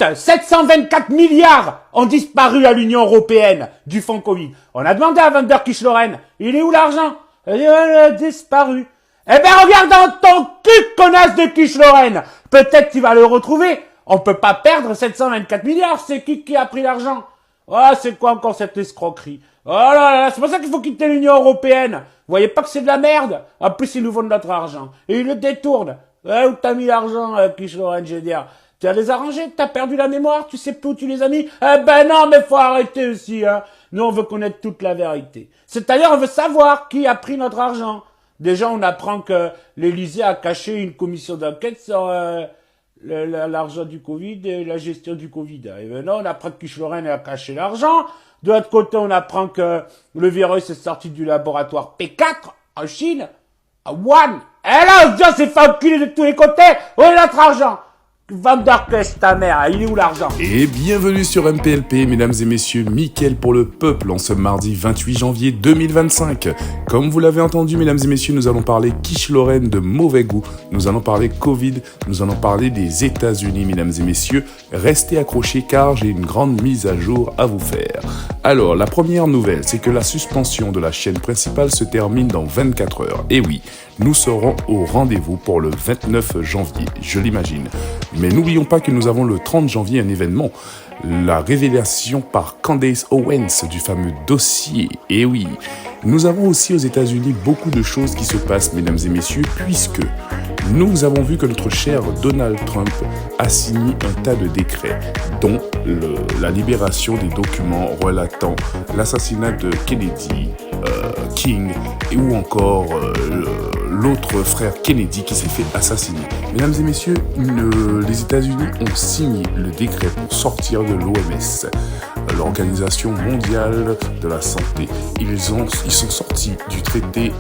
Date, 724 milliards ont disparu à l'Union européenne du fonds Covid. On a demandé à Van der Kichloren, il est où l'argent? Il a disparu. Eh ben regarde dans ton cul, connasse de Kichloren. Peut-être tu vas le retrouver. On peut pas perdre 724 milliards. C'est qui a pris l'argent? Ah, c'est quoi encore cette escroquerie? Oh là là, c'est pour ça qu'il faut quitter l'Union européenne. Vous voyez pas que c'est de la merde? En plus, ils nous vendent notre argent. Et ils le détournent. Où t'as mis l'argent, Kichloren, je veux dire? Tu as les arrangés? T'as perdu la mémoire? Tu sais plus où tu les as mis? Eh ben non, mais faut arrêter aussi, hein. Nous, on veut connaître toute la vérité. C'est-à-dire, on veut savoir qui a pris notre argent. Déjà, on apprend que l'Élysée a caché une commission d'enquête sur l'argent du Covid et la gestion du Covid. Et maintenant, on apprend que Kichloren a caché l'argent. De l'autre côté, on apprend que le virus est sorti du laboratoire P4 en Chine, à Wuhan. Et là, on s'est fait enculer de tous les côtés. Où est notre argent? Van der Kichloren, ta mère, il est où l'argent? Et bienvenue sur MPLP, mesdames et messieurs, Mickaël pour le peuple en ce mardi 28 janvier 2025. Comme vous l'avez entendu, mesdames et messieurs, nous allons parler Kichloren de mauvais goût, nous allons parler Covid, nous allons parler des États-Unis, mesdames et messieurs. Restez accrochés car j'ai une grande mise à jour à vous faire. Alors, la première nouvelle, c'est que la suspension de la chaîne principale se termine dans 24 heures. Et oui, nous serons au rendez-vous pour le 29 janvier, je l'imagine. Mais n'oublions pas que nous avons le 30 janvier un événement, la révélation par Candace Owens du fameux dossier. Et oui, nous avons aussi aux États-Unis beaucoup de choses qui se passent, mesdames et messieurs, puisque nous avons vu que notre cher Donald Trump a signé un tas de décrets, dont la libération des documents relatant l'assassinat de Kennedy, King, ou encore l'autre frère Kennedy qui s'est fait assassiner. Mesdames et messieurs, les États-Unis ont signé le décret pour sortir de l'OMS, l'Organisation mondiale de la santé. Ils sont sortis du traité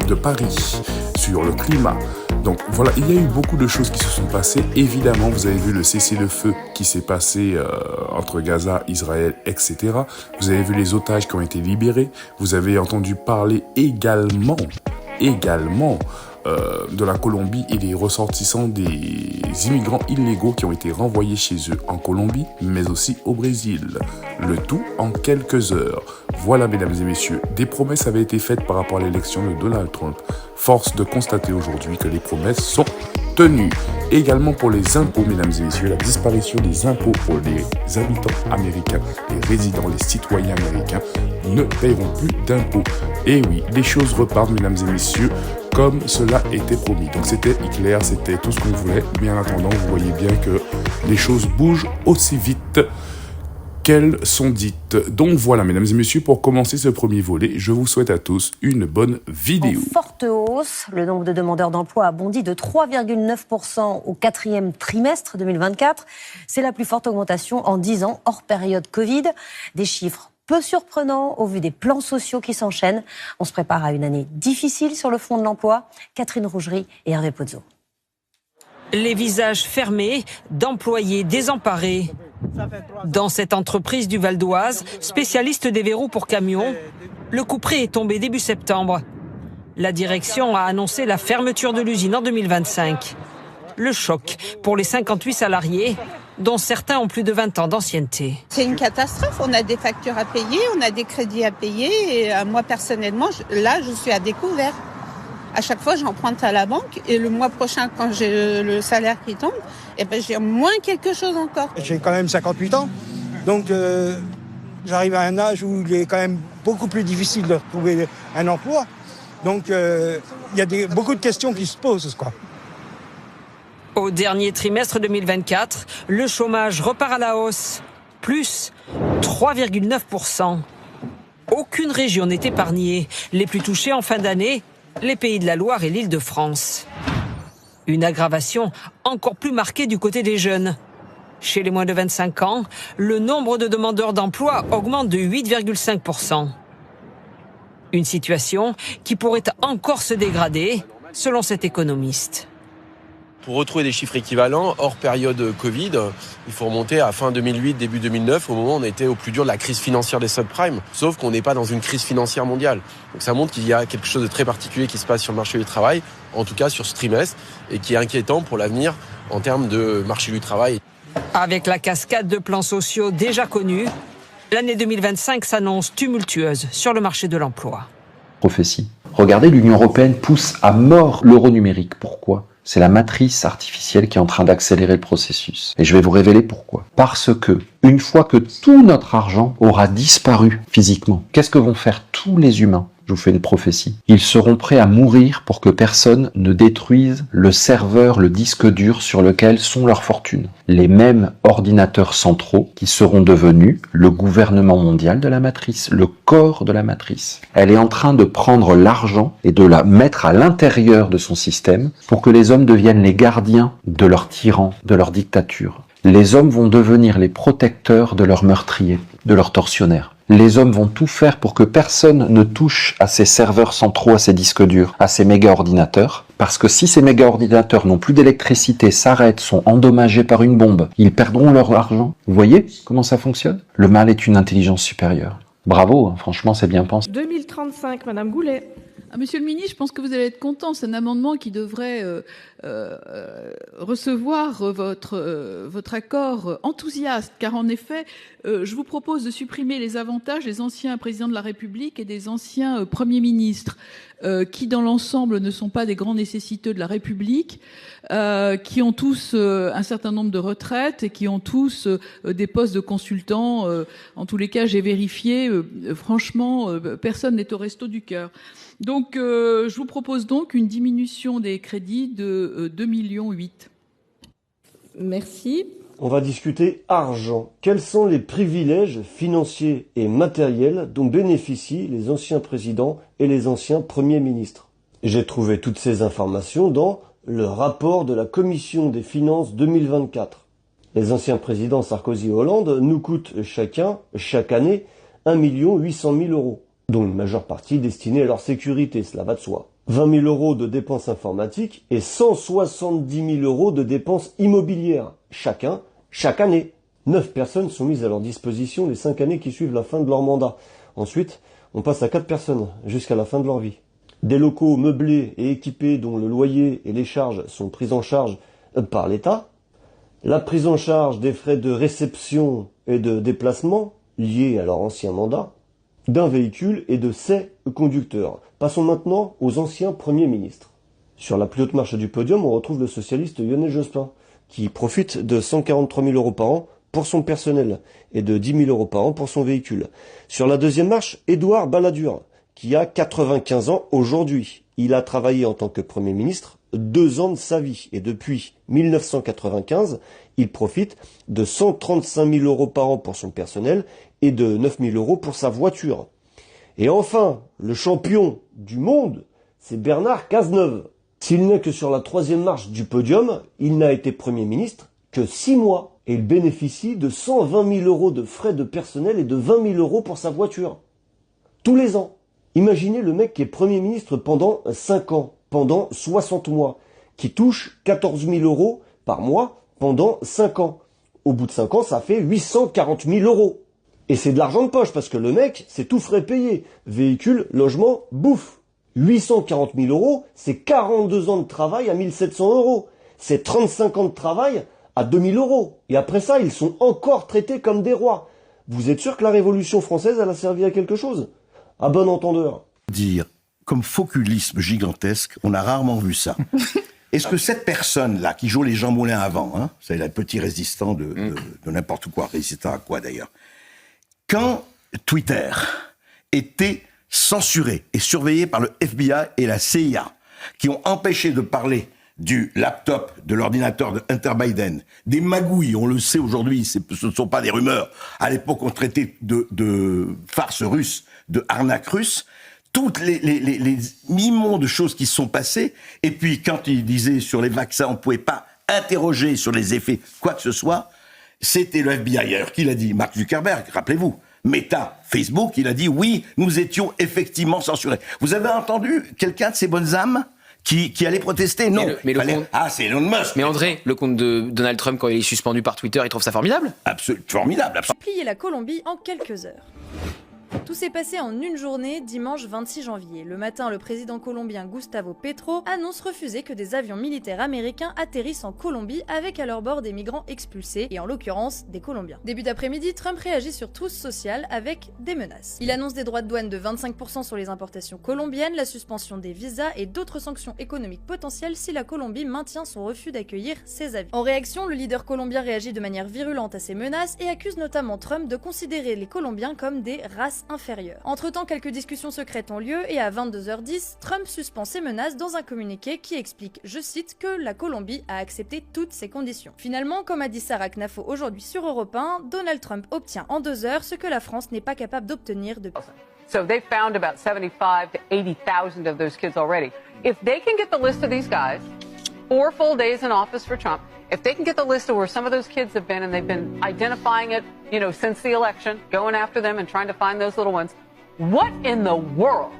de Paris sur le climat. Donc voilà, il y a eu beaucoup de choses qui se sont passées. Évidemment, vous avez vu le cessez-le-feu qui s'est passé entre Gaza, Israël, etc. Vous avez vu les otages qui ont été libérés. Vous avez entendu parler également de la Colombie et des ressortissants des immigrants illégaux qui ont été renvoyés chez eux en Colombie, mais aussi au Brésil. Le tout en quelques heures. Voilà, mesdames et messieurs, des promesses avaient été faites par rapport à l'élection de Donald Trump. Force de constater aujourd'hui que les promesses sont tenues. Également pour les impôts, mesdames et messieurs, la disparition des impôts pour les habitants américains, les résidents, les citoyens américains ne paieront plus d'impôts. Et oui, les choses repartent, mesdames et messieurs, comme cela était promis. Donc c'était clair, c'était tout ce qu'on voulait. Mais en attendant, vous voyez bien que les choses bougent aussi vite qu'elles sont dites. Donc voilà, mesdames et messieurs, pour commencer ce premier volet, je vous souhaite à tous une bonne vidéo. En forte hausse, le nombre de demandeurs d'emploi a bondi de 3,9% au quatrième trimestre 2024. C'est la plus forte augmentation en 10 ans, hors période Covid. Des chiffres peu surprenants au vu des plans sociaux qui s'enchaînent. On se prépare à une année difficile sur le front de l'emploi. Catherine Rougerie et Hervé Pozzo. Les visages fermés d'employés désemparés. Dans cette entreprise du Val d'Oise, spécialiste des verrous pour camions, le couperet est tombé début septembre. La direction a annoncé la fermeture de l'usine en 2025. Le choc pour les 58 salariés, dont certains ont plus de 20 ans d'ancienneté. C'est une catastrophe, on a des factures à payer, on a des crédits à payer et moi personnellement, je suis à découvert. À chaque fois, j'emprunte à la banque et le mois prochain, quand j'ai le salaire qui tombe, j'ai moins quelque chose encore. J'ai quand même 58 ans, donc j'arrive à un âge où il est quand même beaucoup plus difficile de retrouver un emploi. Donc il y a beaucoup de questions qui se posent, quoi. Au dernier trimestre 2024, le chômage repart à la hausse, plus 3,9%. Aucune région n'est épargnée. Les plus touchés en fin d'année, les Pays de la Loire et l'Île-de-France. Une aggravation encore plus marquée du côté des jeunes. Chez les moins de 25 ans, le nombre de demandeurs d'emploi augmente de 8,5%. Une situation qui pourrait encore se dégrader, selon cet économiste. Pour retrouver des chiffres équivalents, hors période Covid, il faut remonter à fin 2008, début 2009, au moment où on était au plus dur de la crise financière des subprimes. Sauf qu'on n'est pas dans une crise financière mondiale. Donc ça montre qu'il y a quelque chose de très particulier qui se passe sur le marché du travail, en tout cas sur ce trimestre, et qui est inquiétant pour l'avenir en termes de marché du travail. Avec la cascade de plans sociaux déjà connus, l'année 2025 s'annonce tumultueuse sur le marché de l'emploi. Prophétie. Regardez, l'Union européenne pousse à mort l'euro numérique. Pourquoi ? C'est la matrice artificielle qui est en train d'accélérer le processus. Et je vais vous révéler pourquoi. Parce que, une fois que tout notre argent aura disparu physiquement, qu'est-ce que vont faire tous les humains ? Je vous fais une prophétie. Ils seront prêts à mourir pour que personne ne détruise le serveur, le disque dur sur lequel sont leurs fortunes. Les mêmes ordinateurs centraux qui seront devenus le gouvernement mondial de la matrice, le corps de la matrice. Elle est en train de prendre l'argent et de la mettre à l'intérieur de son système pour que les hommes deviennent les gardiens de leurs tyrans, de leur dictature. Les hommes vont devenir les protecteurs de leurs meurtriers, de leurs tortionnaires. Les hommes vont tout faire pour que personne ne touche à ces serveurs centraux, à ces disques durs, à ces méga-ordinateurs. Parce que si ces méga-ordinateurs n'ont plus d'électricité, s'arrêtent, sont endommagés par une bombe, ils perdront leur argent. Vous voyez comment ça fonctionne ? Le mal est une intelligence supérieure. Bravo, hein, franchement, c'est bien pensé. 2035, Madame Goulet. Monsieur le ministre, je pense que vous allez être content. C'est un amendement qui devrait recevoir votre accord enthousiaste, car en effet, je vous propose de supprimer les avantages des anciens présidents de la République et des anciens premiers ministres, qui dans l'ensemble ne sont pas des grands nécessiteux de la République, qui ont tous un certain nombre de retraites et qui ont tous des postes de consultants. En tous les cas, j'ai vérifié, franchement, personne n'est au resto du cœur. Donc, je vous propose donc une diminution des crédits de 2,8 millions. Merci. On va discuter argent. Quels sont les privilèges financiers et matériels dont bénéficient les anciens présidents et les anciens premiers ministres? J'ai trouvé toutes ces informations dans le rapport de la Commission des finances 2024. Les anciens présidents Sarkozy et Hollande nous coûtent chacun, chaque année, 1 800 000 €, dont une majeure partie destinée à leur sécurité, cela va de soi. 20 000 € de dépenses informatiques et 170 000 € de dépenses immobilières, chacun, chaque année. 9 personnes sont mises à leur disposition les 5 années qui suivent la fin de leur mandat. Ensuite, on passe à 4 personnes jusqu'à la fin de leur vie. Des locaux meublés et équipés dont le loyer et les charges sont pris en charge par l'État. La prise en charge des frais de réception et de déplacement liés à leur ancien mandat. D'un véhicule et de ses conducteurs. Passons maintenant aux anciens premiers ministres. Sur la plus haute marche du podium, on retrouve le socialiste Lionel Jospin, qui profite de 143 000 € par an pour son personnel et de 10 000 € par an pour son véhicule. Sur la deuxième marche, Édouard Balladur, qui a 95 ans aujourd'hui. Il a travaillé en tant que Premier ministre 2 ans de sa vie et depuis 1995, il profite de 135 000 € par an pour son personnel et de 9 000 € pour sa voiture. Et enfin, le champion du monde, c'est Bernard Cazeneuve. S'il n'est que sur la 3e marche du podium, il n'a été Premier ministre que 6 mois et il bénéficie de 120 000 € de frais de personnel et de 20 000 € pour sa voiture. Tous les ans. Imaginez le mec qui est Premier ministre pendant 5 ans, pendant 60 mois, qui touche 14 000 € par mois pendant 5 ans. Au bout de 5 ans, ça fait 840 000 €. Et c'est de l'argent de poche, parce que le mec, c'est tout frais payé. Véhicule, logement, bouffe. 840 000 €, c'est 42 ans de travail à 1 700 €. C'est 35 ans de travail à 2 000 €. Et après ça, ils sont encore traités comme des rois. Vous êtes sûr que la Révolution française, elle a servi à quelque chose? À bon entendeur. Dire, comme foculisme gigantesque, on a rarement vu ça. Est-ce que cette personne-là, qui joue les Jean Moulin avant, hein, c'est le petit résistant de n'importe quoi, résistant à quoi d'ailleurs, quand Twitter était censuré et surveillé par le FBI et la CIA, qui ont empêché de parler du laptop, de l'ordinateur de Hunter Biden, des magouilles, on le sait aujourd'hui, ce ne sont pas des rumeurs. À l'époque, on traitait de farce russe, de arnaque russe. Toutes les millions de choses qui se sont passées. Et puis, quand il disait sur les vaccins, on ne pouvait pas interroger sur les effets, quoi que ce soit, c'était le FBI qui l'a dit. Mark Zuckerberg, rappelez-vous. Meta, Facebook, il a dit oui, nous étions effectivement censurés. Vous avez entendu quelqu'un de ces bonnes âmes qui allaient protester. Non. C'est Elon Musk. Mais André, le compte de Donald Trump, quand il est suspendu par Twitter, il trouve ça formidable? Absolument formidable. Plier la Colombie en quelques heures. Tout s'est passé en une journée, dimanche 26 janvier. Le matin, le président colombien Gustavo Petro annonce refuser que des avions militaires américains atterrissent en Colombie avec à leur bord des migrants expulsés, et en l'occurrence des Colombiens. Début d'après-midi, Trump réagit sur Truth Social avec des menaces. Il annonce des droits de douane de 25% sur les importations colombiennes, la suspension des visas et d'autres sanctions économiques potentielles si la Colombie maintient son refus d'accueillir ces avions. En réaction, le leader colombien réagit de manière virulente à ces menaces et accuse notamment Trump de considérer les Colombiens comme des races inférieure. Entre-temps, quelques discussions secrètes ont lieu et à 22h10, Trump suspend ses menaces dans un communiqué qui explique, je cite, que la Colombie a accepté toutes ces conditions. Finalement, comme a dit Sarah Knafo aujourd'hui sur Europe 1, Donald Trump obtient en 2 heures ce que la France n'est pas capable d'obtenir depuis. So they found about 75 to 80,000 of those kids already. If they can get the list of these guys, 4 full days in office for Trump, if they can get the list of where some of those kids have been and they've been identifying it, you know, since the election, going after them and trying to find those little ones, what in the world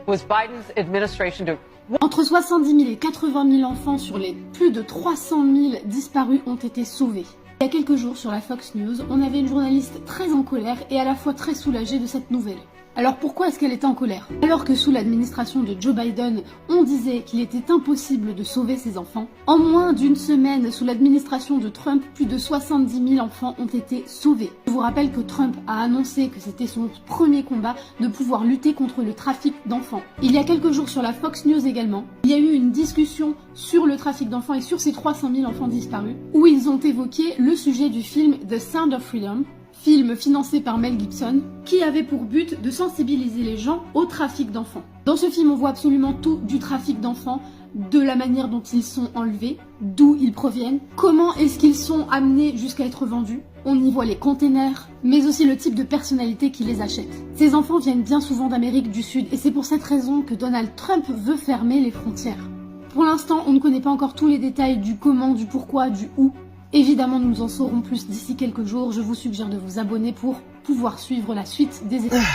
was Biden's administration doing? Entre 70 000 et 80 000 enfants sur les plus de 300 000 disparus ont été sauvés. Il y a quelques jours sur la Fox News, on avait une journaliste très en colère et à la fois très soulagée de cette nouvelle. Alors pourquoi est-ce qu'elle était en colère? Alors que sous l'administration de Joe Biden, on disait qu'il était impossible de sauver ses enfants, en moins d'une semaine, sous l'administration de Trump, plus de 70 000 enfants ont été sauvés. Je vous rappelle que Trump a annoncé que c'était son premier combat de pouvoir lutter contre le trafic d'enfants. Il y a quelques jours sur la Fox News également, il y a eu une discussion sur le trafic d'enfants et sur ces 300 000 enfants disparus, où ils ont évoqué le sujet du film The Sound of Freedom, film financé par Mel Gibson, qui avait pour but de sensibiliser les gens au trafic d'enfants. Dans ce film, on voit absolument tout du trafic d'enfants, de la manière dont ils sont enlevés, d'où ils proviennent, comment est-ce qu'ils sont amenés jusqu'à être vendus. On y voit les containers, mais aussi le type de personnalité qui les achète. Ces enfants viennent bien souvent d'Amérique du Sud, et c'est pour cette raison que Donald Trump veut fermer les frontières. Pour l'instant, on ne connaît pas encore tous les détails du comment, du pourquoi, du où. Évidemment, nous en saurons plus d'ici quelques jours. Je vous suggère de vous abonner pour pouvoir suivre la suite des événements.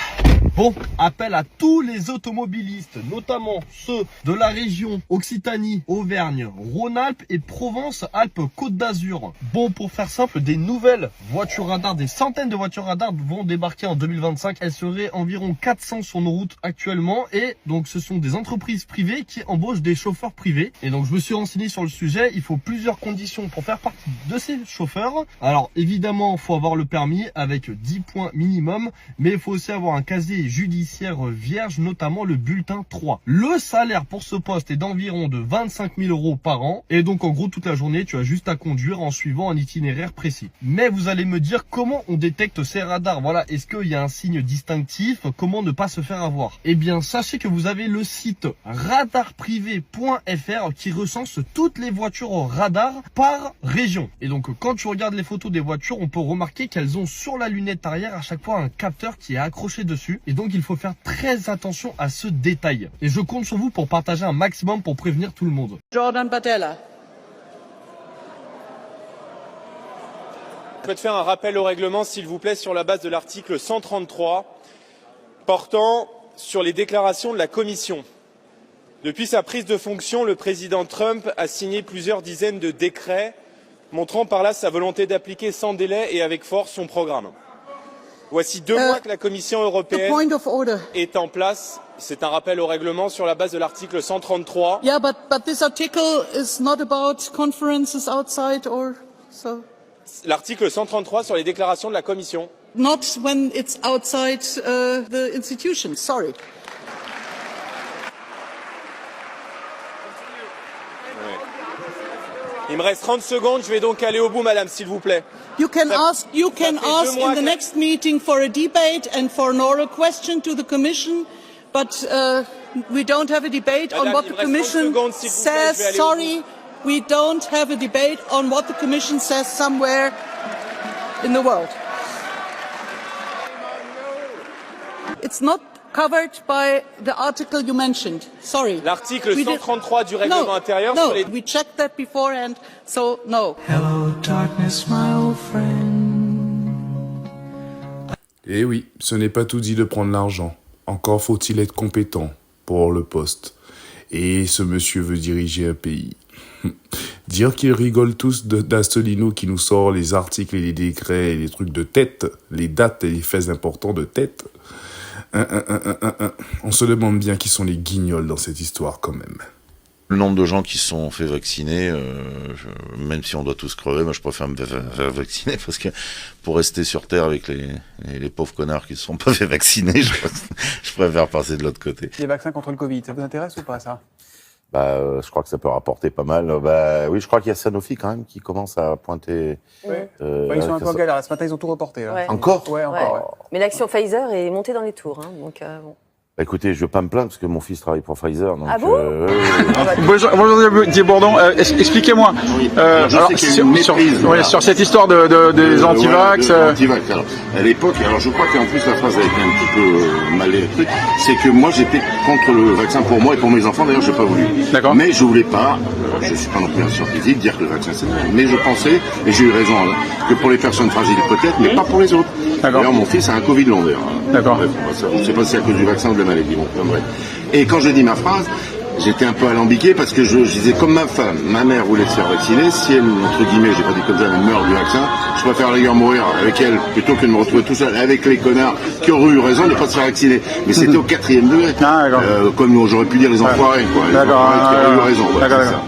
Bon, appel à tous les automobilistes, notamment ceux de la région Occitanie, Auvergne, Rhône-Alpes et Provence-Alpes-Côte d'Azur. Bon, pour faire simple, des nouvelles voitures radars, des centaines de voitures radars vont débarquer en 2025. Elles seraient environ 400 sur nos routes actuellement et donc ce sont des entreprises privées qui embauchent des chauffeurs privés. Et donc je me suis renseigné sur le sujet, il faut plusieurs conditions pour faire partie de ces chauffeurs. Alors évidemment, il faut avoir le permis avec 10 points minimum, mais il faut aussi avoir un casier judiciaire vierge, notamment le bulletin 3. Le salaire pour ce poste est d'environ de 25 000 € par an et donc en gros toute la journée tu as juste à conduire en suivant un itinéraire précis. Mais vous allez me dire comment on détecte ces radars, voilà, est-ce qu'il y a un signe distinctif, comment ne pas se faire avoir? Eh bien sachez que vous avez le site radarprivé.fr qui recense toutes les voitures radar par région. Et donc quand tu regardes les photos des voitures, on peut remarquer qu'elles ont sur la lunette arrière à chaque fois un capteur qui est accroché dessus. Et donc il faut faire très attention à ce détail. Et je compte sur vous pour partager un maximum pour prévenir tout le monde. Jordan Bardella. Je souhaite faire un rappel au règlement, s'il vous plaît, sur la base de l'article 133 portant sur les déclarations de la Commission. Depuis sa prise de fonction, le président Trump a signé plusieurs dizaines de décrets montrant par là sa volonté d'appliquer sans délai et avec force son programme. Voici 2 mois que la Commission européenne est en place. C'est un rappel au règlement sur la base de l'article 133. Yeah, but this article is not about conferences outside or so. L'article 133 sur les déclarations de la Commission. Not when it's outside the institution. Sorry. Il me reste 30 secondes, je vais donc aller au bout, madame, s'il vous plaît. You can ask in the next meeting for a debate and for an oral question to the Commission, but we don't have a debate on what the Commission says. Sorry, we don't have a debate on what the Commission says somewhere in the world. It's not covered by the article you mentioned. Sorry. L'article 133 du règlement intérieur sur les... we checked that beforehand, so no. Hello darkness, my old friend. Eh oui, ce n'est pas tout dit de prendre l'argent. Encore faut-il être compétent pour le poste. Et ce monsieur veut diriger un pays. Dire qu'ils rigolent tous d'Asselineau qui nous sort les articles et les décrets et les trucs de tête, les dates et les faits importants de tête. On se demande bien qui sont les guignols dans cette histoire quand même. Le nombre de gens qui se sont fait vacciner, même si on doit tous crever, moi je préfère me faire vacciner parce que pour rester sur Terre avec les pauvres connards qui ne se sont pas fait vacciner, je préfère passer de l'autre côté. Les vaccins contre le Covid, ça vous intéresse ou pas ça ? Je crois que ça peut rapporter pas mal. Oui, je crois qu'il y a Sanofi quand même qui commence à pointer. Ouais. Ils sont un peu en galère. Ce matin, ils ont tout reporté. Là. Ouais. Encore ? Ouais, encore. Ouais. Mais l'action Pfizer est montée dans les tours. Hein, donc, bon. Écoutez, je veux pas me plaindre parce que mon fils travaille pour Pfizer. Donc, ah bon Bonjour, Didier Bourdon. Expliquez-moi. Sur cette histoire des antivax. Antivax. Alors, à l'époque, je crois qu'en plus la phrase a été un petit peu mal écrite, c'est que moi j'étais contre le vaccin pour moi et pour mes enfants. D'ailleurs, j'ai pas voulu. D'accord. Mais je voulais pas. Je suis pas non plus un scientifique dire que le vaccin c'est bien. Mais je pensais, et j'ai eu raison, que pour les personnes fragiles peut-être, mais pas pour les autres. D'accord. D'ailleurs, mon fils a un Covid long d'ailleurs. D'accord. Je sais pas si c'est à cause du vaccin ou de la maladie. Bon, bref. Et quand je dis ma phrase, j'étais un peu alambiqué parce que je disais comme ma femme, ma mère voulait se faire vacciner, si elle, entre guillemets, j'ai pas dit comme ça, elle meurt du vaccin, je préfère d'ailleurs mourir avec elle plutôt que de me retrouver tout seul avec les connards qui auraient eu raison de ne pas se faire vacciner. Mais c'était au 4e degré. Comme j'aurais pu dire les enfoirés, quoi. Les enfoirés qui auraient eu raison. Voilà, c'est ça.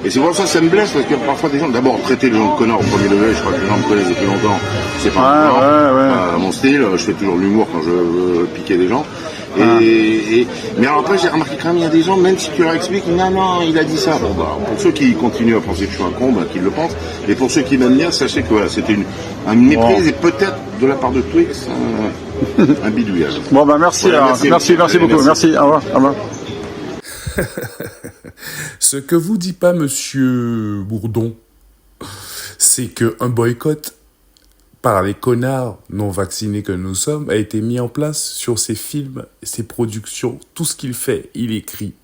Et c'est pour ça que ça me blesse, parce que parfois des gens, d'abord traiter les gens de connards au premier degré, je crois que les gens me connaissent depuis longtemps, c'est pas mon style, je fais toujours de l'humour quand je veux piquer des gens. Mais alors après, j'ai remarqué quand même, il y a des gens, même si tu leur expliques, non, il a dit ça. Bon, pour ceux qui continuent à penser que je suis un con, qu'ils le pensent. Et pour ceux qui m'aiment bien, sachez que voilà, c'était un méprise et peut-être de la part de Twix, un bidouillage. Bon, merci, voilà, merci beaucoup. Merci, au revoir. Ce que vous dit pas monsieur Bourdon, c'est qu'un boycott par les connards non vaccinés que nous sommes a été mis en place sur ses films, ses productions, tout ce qu'il fait, il écrit.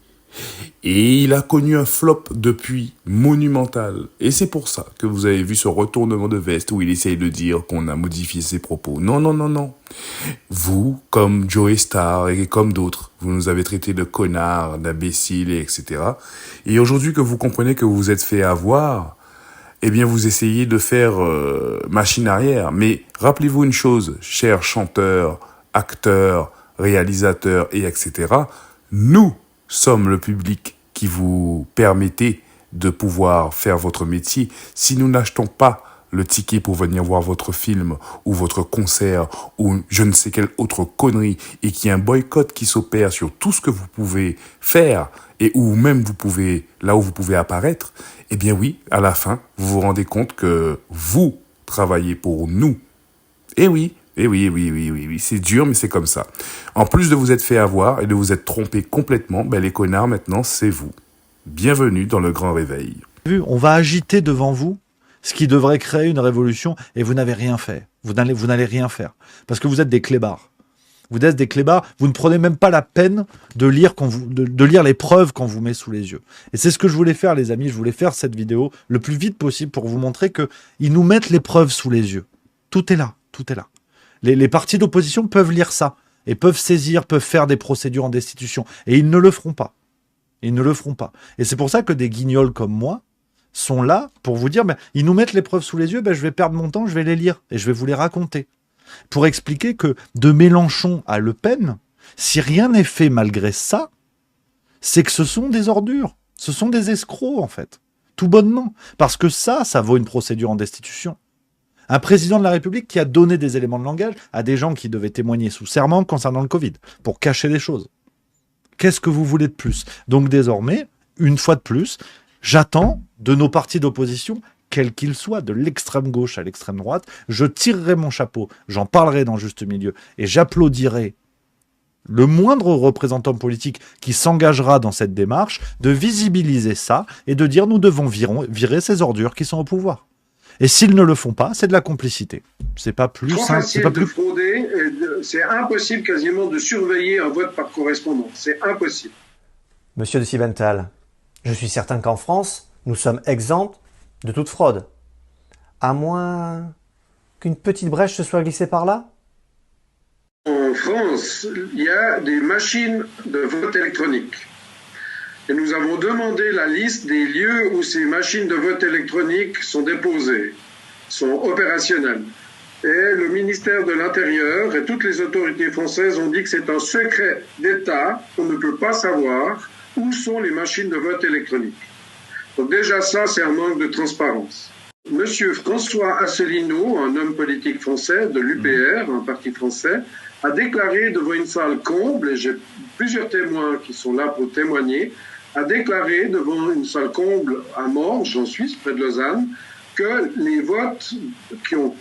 Et il a connu un flop depuis monumental. Et c'est pour ça que vous avez vu ce retournement de veste où il essaye de dire qu'on a modifié ses propos. Non. Vous, comme Joey Starr et comme d'autres, vous nous avez traités de connards, d'imbéciles, etc. Et aujourd'hui que vous comprenez que vous vous êtes fait avoir, eh bien vous essayez de faire machine arrière. Mais rappelez-vous une chose, chers chanteurs, acteurs, réalisateurs et etc. Nous sommes le public qui vous permettez de pouvoir faire votre métier. Si nous n'achetons pas le ticket pour venir voir votre film ou votre concert ou je ne sais quelle autre connerie et qu'il y a un boycott qui s'opère sur tout ce que vous pouvez faire et où même là où vous pouvez apparaître, eh bien oui, à la fin, vous vous rendez compte que vous travaillez pour nous. Eh oui, c'est dur, mais c'est comme ça. En plus de vous être fait avoir et de vous être trompé complètement, les connards, maintenant, c'est vous. Bienvenue dans le grand réveil. On va agiter devant vous ce qui devrait créer une révolution et vous n'avez rien fait. Vous n'allez rien faire. Parce que vous êtes des clébards. Vous êtes des clébards, vous ne prenez même pas la peine de lire les preuves qu'on vous met sous les yeux. Et c'est ce que je voulais faire, les amis. Je voulais faire cette vidéo le plus vite possible pour vous montrer qu'ils nous mettent les preuves sous les yeux. Tout est là. Les partis d'opposition peuvent lire ça et peuvent saisir, peuvent faire des procédures en destitution. Et ils ne le feront pas. Et c'est pour ça que des guignols comme moi sont là pour vous dire, ils nous mettent les preuves sous les yeux, je vais perdre mon temps, je vais les lire et je vais vous les raconter. Pour expliquer que de Mélenchon à Le Pen, si rien n'est fait malgré ça, c'est que ce sont des ordures. Ce sont des escrocs, en fait. Tout bonnement. Parce que ça vaut une procédure en destitution. Un président de la République qui a donné des éléments de langage à des gens qui devaient témoigner sous serment concernant le Covid, pour cacher des choses. Qu'est-ce que vous voulez de plus? Donc désormais, une fois de plus, j'attends de nos partis d'opposition, quels qu'ils soient, de l'extrême gauche à l'extrême droite, je tirerai mon chapeau, j'en parlerai dans Juste Milieu, et j'applaudirai le moindre représentant politique qui s'engagera dans cette démarche, de visibiliser ça et de dire nous devons virer ces ordures qui sont au pouvoir. Et s'ils ne le font pas, c'est de la complicité. C'est pas plus simple. C'est pas plus frauder. C'est impossible quasiment de surveiller un vote par correspondance. C'est impossible. Monsieur de Sibenthal, je suis certain qu'en France, nous sommes exempts de toute fraude. À moins qu'une petite brèche se soit glissée par là. En France, il y a des machines de vote électronique. Et nous avons demandé la liste des lieux où ces machines de vote électronique sont déposées, sont opérationnelles. Et le ministère de l'Intérieur et toutes les autorités françaises ont dit que c'est un secret d'État, on ne peut pas savoir où sont les machines de vote électronique. Donc déjà ça, c'est un manque de transparence. Monsieur François Asselineau, un homme politique français de l'UPR, un parti français, a déclaré devant une salle comble, et j'ai plusieurs témoins qui sont là pour témoigner, a déclaré devant une salle comble à Morges, en Suisse, près de Lausanne, que les votes qui ont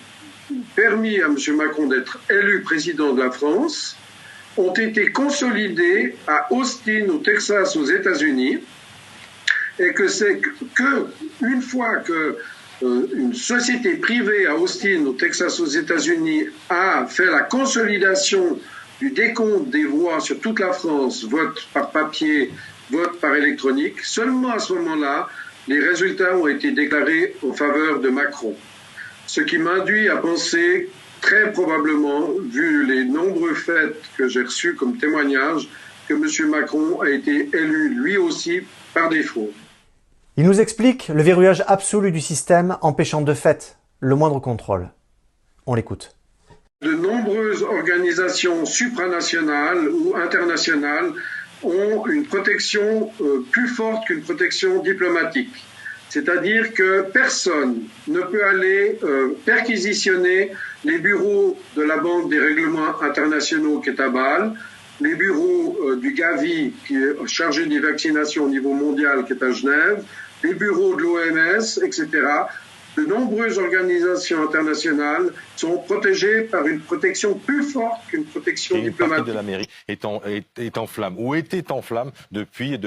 permis à M. Macron d'être élu président de la France ont été consolidés à Austin, au Texas, aux États-Unis, et que c'est que une fois que une société privée à Austin, au Texas, aux États-Unis, a fait la consolidation du décompte des voix sur toute la France, vote par papier, vote par électronique, seulement à ce moment-là, les résultats ont été déclarés en faveur de Macron. Ce qui m'induit à penser, très probablement, vu les nombreux faits que j'ai reçus comme témoignages, que M. Macron a été élu lui aussi par défaut. Il nous explique le verrouillage absolu du système empêchant de fait le moindre contrôle. On l'écoute. De nombreuses organisations supranationales ou internationales ont une protection plus forte qu'une protection diplomatique. C'est-à-dire que personne ne peut aller perquisitionner les bureaux de la Banque des règlements internationaux qui est à Bâle, les bureaux du Gavi qui est chargé des vaccinations au niveau mondial qui est à Genève, les bureaux de l'OMS, etc. De nombreuses organisations internationales sont protégées par une protection plus forte qu'une protection diplomatique. Une partie de la mairie est en flammes, ou était en flammes depuis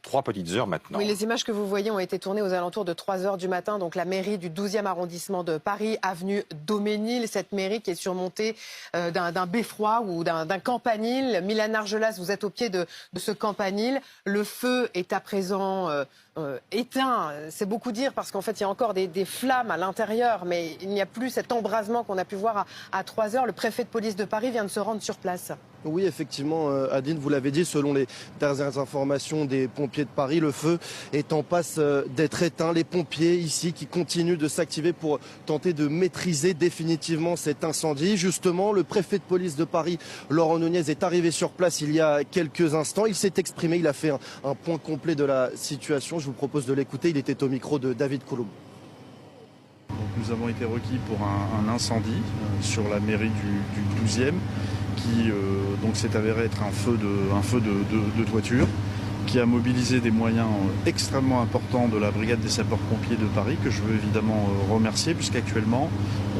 3 petites heures maintenant. Oui, les images que vous voyez ont été tournées aux alentours de 3 heures du matin. Donc la mairie du 12e arrondissement de Paris, avenue Daumesnil. Cette mairie qui est surmontée d'un beffroi ou d'un campanile. Milan Argelas, vous êtes au pied de ce campanile. Le feu est à présent éteint. C'est beaucoup dire parce qu'en fait, il y a encore des flammes à l'intérieur, mais il n'y a plus cet embrasement qu'on a pu voir à 3 heures. Le préfet de police de Paris vient de se rendre sur place. Oui, effectivement, Adine, vous l'avez dit, selon les dernières informations des pompiers de Paris, le feu est en passe d'être éteint. Les pompiers ici qui continuent de s'activer pour tenter de maîtriser définitivement cet incendie. Justement, le préfet de police de Paris, Laurent Nunez, est arrivé sur place il y a quelques instants. Il s'est exprimé, il a fait un point complet de la situation. Je vous propose de l'écouter. Il était au micro de David Coulomb. Donc nous avons été requis pour un incendie sur la mairie du 12e qui donc s'est avéré être un feu de toiture qui a mobilisé des moyens extrêmement importants de la brigade des sapeurs-pompiers de Paris que je veux évidemment remercier puisqu'actuellement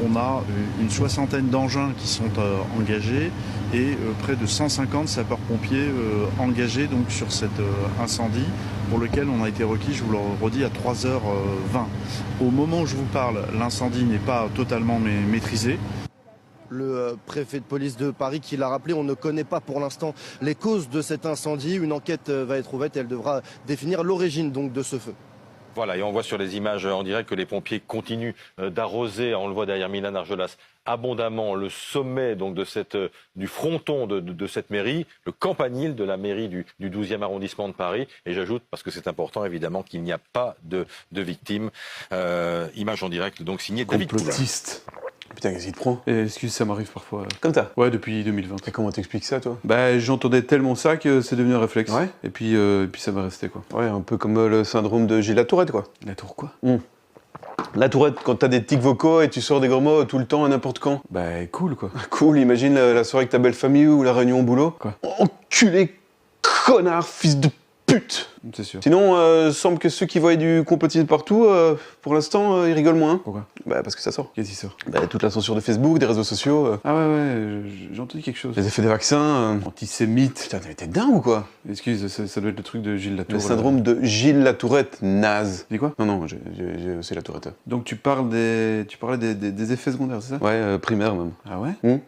on a une 60aine d'engins qui sont engagés et près de 150 sapeurs-pompiers engagés donc sur cet incendie pour lequel on a été requis, je vous le redis, à 3h20. Au moment où je vous parle, l'incendie n'est pas totalement maîtrisé. Le préfet de police de Paris qui l'a rappelé, on ne connaît pas pour l'instant les causes de cet incendie. Une enquête va être ouverte et elle devra définir l'origine donc de ce feu. Voilà, et on voit sur les images en direct que les pompiers continuent d'arroser, on le voit derrière Milan Argelas, abondamment le sommet donc du fronton de cette mairie, le campanile de la mairie du 12e arrondissement de Paris. Et j'ajoute, parce que c'est important évidemment, qu'il n'y a pas de victimes. Image en direct donc signée David Coulomb. Putain, qu'est-ce qu'il te prend? Excuse, ça m'arrive parfois. Comme ça? Ouais, depuis 2020. Et comment t'expliques ça, toi? Bah, j'entendais tellement ça que c'est devenu un réflexe. Ouais. Et puis ça va rester, quoi. Ouais, un peu comme le syndrome de Gilles Latourette, quoi. La tour quoi? La Tourette, quand t'as des tics vocaux et tu sors des gros mots tout le temps et n'importe quand. Bah, cool, quoi. Cool, imagine la soirée avec ta belle famille ou la réunion au boulot. Quoi? Enculé, connard, fils de pute. C'est sûr. Sinon, semble que ceux qui voient du complotisme partout, pour l'instant, ils rigolent moins. Pourquoi? Bah, parce que ça sort. Qu'est-ce qui sort? Bah, toute la censure de Facebook, des réseaux sociaux. Ah ouais, j'ai entendu quelque chose. Les effets des vaccins. Antisémite. Putain, t'es dingue ou quoi? Excuse, ça doit être le truc de Gilles Latourette. Le syndrome de Gilles Latourette, naze. Dis quoi? Non, j'ai aussi la Tourette. Donc tu parlais des effets secondaires, c'est ça? Ouais, primaire même. Ah ouais?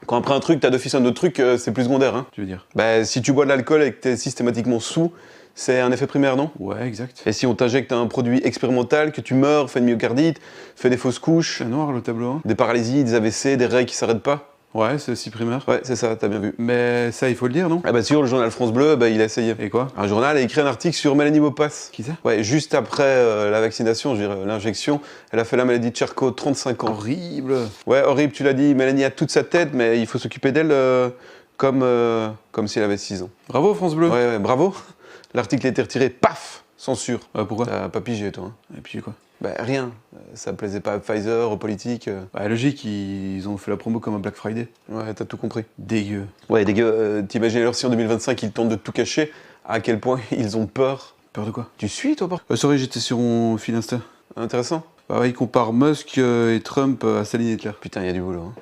Quand après un truc, t'as d'office un autre truc, c'est plus secondaire, hein. Tu veux dire? Bah, si tu bois de l'alcool et que t'es systématiquement sous, c'est un effet primaire, non? Ouais, exact. Et si on t'injecte un produit expérimental, que tu meurs, fais une myocardite, fais des fausses couches... C'est noir le tableau, hein? Des paralysies, des AVC, des raies qui s'arrêtent pas? Ouais, c'est 6 primaires. Ouais, c'est ça, t'as bien vu. Mais ça, il faut le dire, non? Ah bah sur le journal France Bleu, bah, il a essayé. Et quoi? Un journal a écrit un article sur Mélanie Maupas. Qui ça? Ouais, juste après la vaccination, je veux dire l'injection, elle a fait la maladie de Charcot, 35 ans. Horrible. Ouais, horrible, tu l'as dit, Mélanie a toute sa tête, mais il faut s'occuper d'elle comme si elle avait 6 ans. Bravo France Bleu. Ouais, bravo. L'article a été retiré, paf, censure. Pourquoi? T'as pas pigé, toi. Et puis quoi? Bah rien, ça plaisait pas à Pfizer, aux politiques. Bah logique, ils ont fait la promo comme un Black Friday. Ouais, t'as tout compris. Dégueu. Ouais, dégueu. T'imagines alors si en 2025 ils tentent de tout cacher, à quel point ils ont peur. Peur de quoi? Tu suis toi? Sorry, j'étais sur mon fil Insta. Intéressant. Bah ouais, il compare Musk et Trump à Staline et Hitler. Putain, il y a du boulot. Hein.